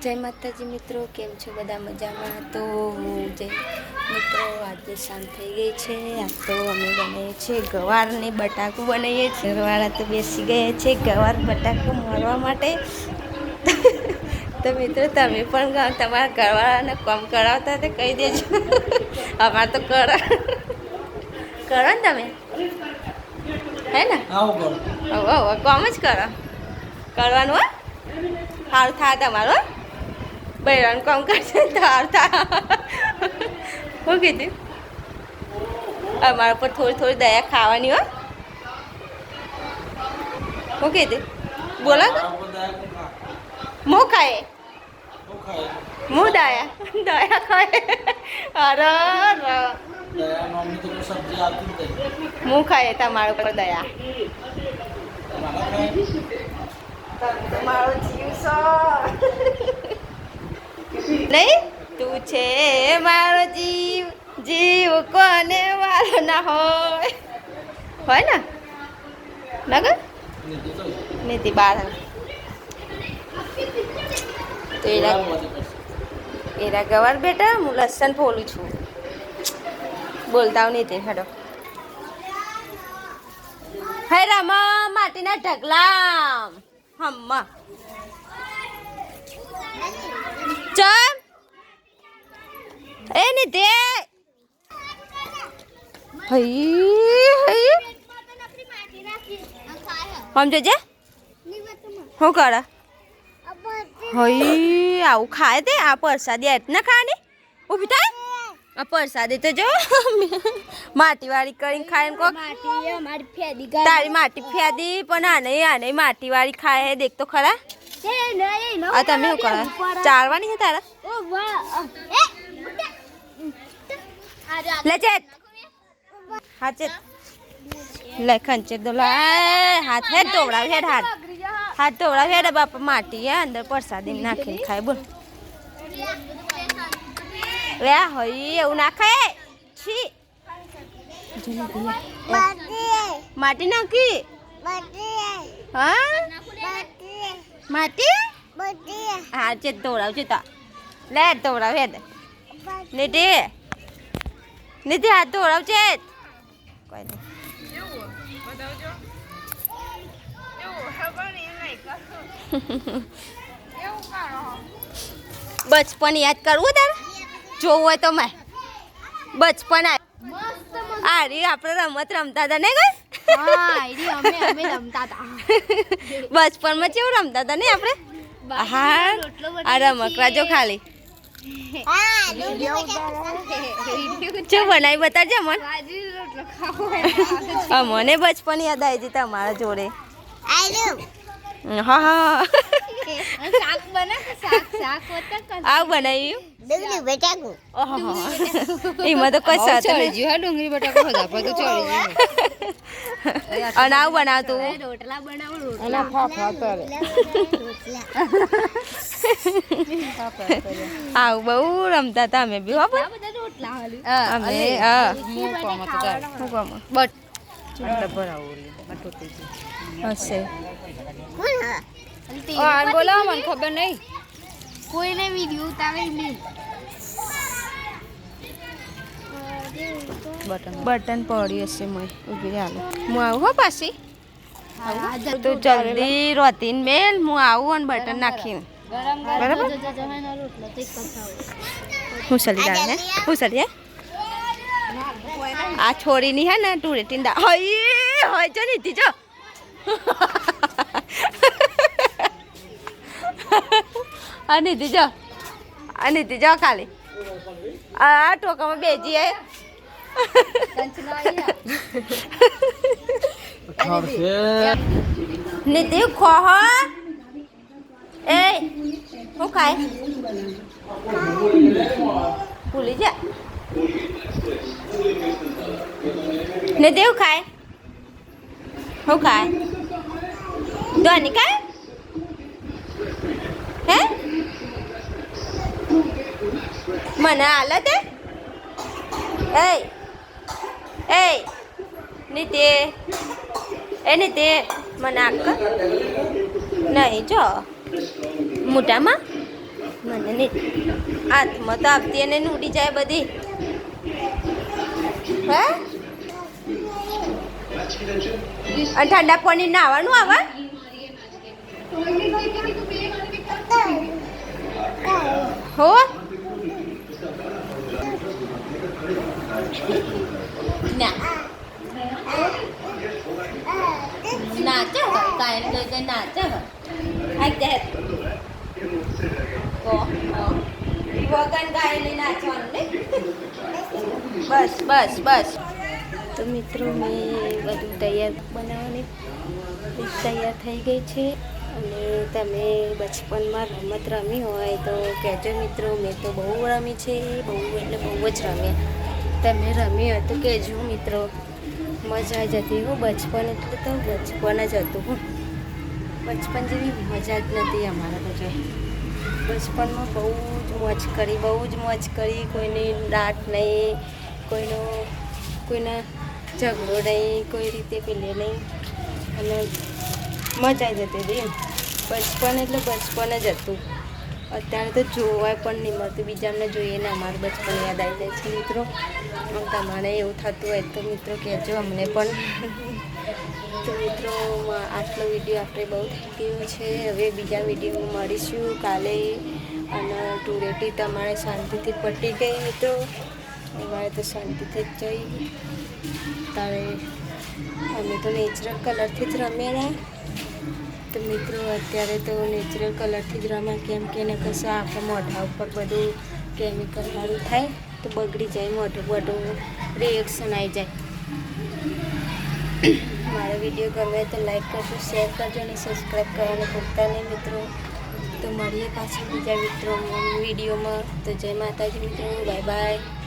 જય માતાજી મિત્રો, કેમ છો બધા? મજામાં? તો જય મિત્રો, આજે શાંત થઈ ગઈ છે. આજ તો અમે બનાવીએ છીએ ગવાર ને બટાકું બનાવીએ છીએ. ઘરવાળા તો બેસી ગયા છે ગવાર બટાકું મળવા માટે. તો મિત્રો, તમે પણ તમારા ઘરવાળાને કામ કરાવતા તો કહી દેજો. અમારે તો કરો ને તમે, હે ને? હવે કામ જ કરવાનું હોય. સારું થાય તમારું, બૈરાનું કામ કરશે તો સારું થાય. શું કીધું? અમારા પર થોડી થોડી દયા ખાવાની હોય. શું કીધું? બોલો તો. હું ખાય હું દયા ખાય. અરે હું ખાય તમારા ઉપર દયા. તમારો જીવ છો નહીં? તું છે મારો જીવ, જીવ કોને વાલો ના હોય ને? નગર નીતિ બાર તો એરા ગવાર બેટા, હું લસણ ફોલું છું. બોલતા હું નીતિ. હેડો હે રામા માટીના ઢગલા હમ્મા ચમ એ નીતિ હઈ સમજો જે શું કરે? હઈ આવું ખાય તે આ પરસાદી ના ખાવાની ઊભી થાય. આ પરસાદી તો જો માટીવાળી કરીને ખાય કોક. તારી માટી ફેદી પણ આને માટીવાળી ખાય હે. દેખ તો ખરા. આ તમે શું કરો? ચાલવાની છે તારા? લે ચેત હા ચેત લે ખંચેર દો. હાથ હેડ તોવડાવ હેડ હાથ તોવડાવ હેડ. બાપા માટી હે અંદર પરસાદી નાખીને ખાય. બોલ લે હઈ એવું ના ખાય. છી માટી નાખી. હા માટી હા ચેત તોવડાવ છે. લે તોવડાવ હેડ. નીતિ નીતિ હાથ તોવડાવ ચેત. કોઈ નહીં બચપન યાદ કરવું તારે? જોવું હોય તો મેં બચપન આરી આપણે રમત રમતા હતા ને કઈ? બચપનમાં કેવું રમતા હતા ને આપણે? હા આ રમકડા જો ખાલી શું બનાવી બતાડજે મને બચપન યાદ આવી જતી તમારા જોડે. હા હા આવું બનાવ્યું એમાં તો કોઈ ડુંગળી બટાકો અને આવું બનાવતું આવું બહુ રમતા હતા અમે બી. હશે બોલાવો મને ખબર નહીં. કોઈને વિડીયો ઉતારે બટન પડી હશે. મેં ઉભી હાલો હું આવું હો પાછી. તું જલ્દી રોતીને મેલ હું આવું અને બટન નાખીને. બરાબર હું સલી દાળ ને હું સલી આ છોડીની હે ને ટુરેટીન દાળ હોય જો નીતિ જો. નીતિ જો ખાલી આ ટોકામાં બેજી હે. નીતિ ખો એ શું ખાય? ભૂલી જા. નીતિ શું ખાય? શું ખાય? ધોની ખાય હે? મને હાલત એ નીતિ મને આક નહીં જો મોટામાં મને નહીં હાથમાં તો આપતી એને ઉડી જાય બધી હે અને ઠંડા પાણી નાવાનું આવે હો ના નાચે કાયમ તો નાચે આ જાય વગન ગાયને નાચવાનું ને બસ બસ બસ તો મિત્રો મેં બધું તૈયાર બનાવવાની તૈયાર થઈ ગઈ છે અને તમે બચપનમાં રમત રમી હોય તો કહેજો મિત્રો મેં તો બહુ રમી છે બહુ એટલે બહુ જ રમ્યા તમે રમી હોય તો કહેજો મિત્રો મજા જતી હું બચપન એટલે તો બચપન જ હતું હું બચપન જેવી મજા જ નથી અમારા બધે બચપનમાં બહુ જ મોજ કરી કોઈની દાટ નહીં કોઈના ઝઘડો નહીં કોઈ રીતે પેલે નહીં અને મજા જતી હતી બચપન એટલે બચપન જ હતું અત્યારે તો જોવાય પણ નહીં મળતું બીજાને જોઈએ ને અમારું બચપન યાદ આવી જાય છે મિત્રો તમારે એવું થતું હોય તો મિત્રો કહેજો અમને પણ તો મિત્રો આટલો વિડીયો આપણે બહુ થઈ ગયો છે હવે બીજા વિડીયોમાં મળીશું કાલે અને ટુરેટી તમારે શાંતિથી પટી ગઈ મિત્રો અમારે તો શાંતિથી જ જઈ તારે અમે તો નેચરલ કલરથી જ રમેલા તો મિત્રો અત્યારે તો નેચરલ કલરથી જ રમે કેમ કે એને કશું આપણા મોઢા ઉપર બધું કેમિકલ વાળું થાય તો બગડી જાય મોઢું બધું રિએક્શન આવી જાય મારો વિડીયો ગમે તો લાઈક કરજો શેર કરજો અને સબસ્ક્રાઈબ કરવાનું ભૂલતા નહીં મિત્રો તો મળીએ પાછા બીજા વિડીયોમાં તો જય માતાજી મિત્રો બાય બાય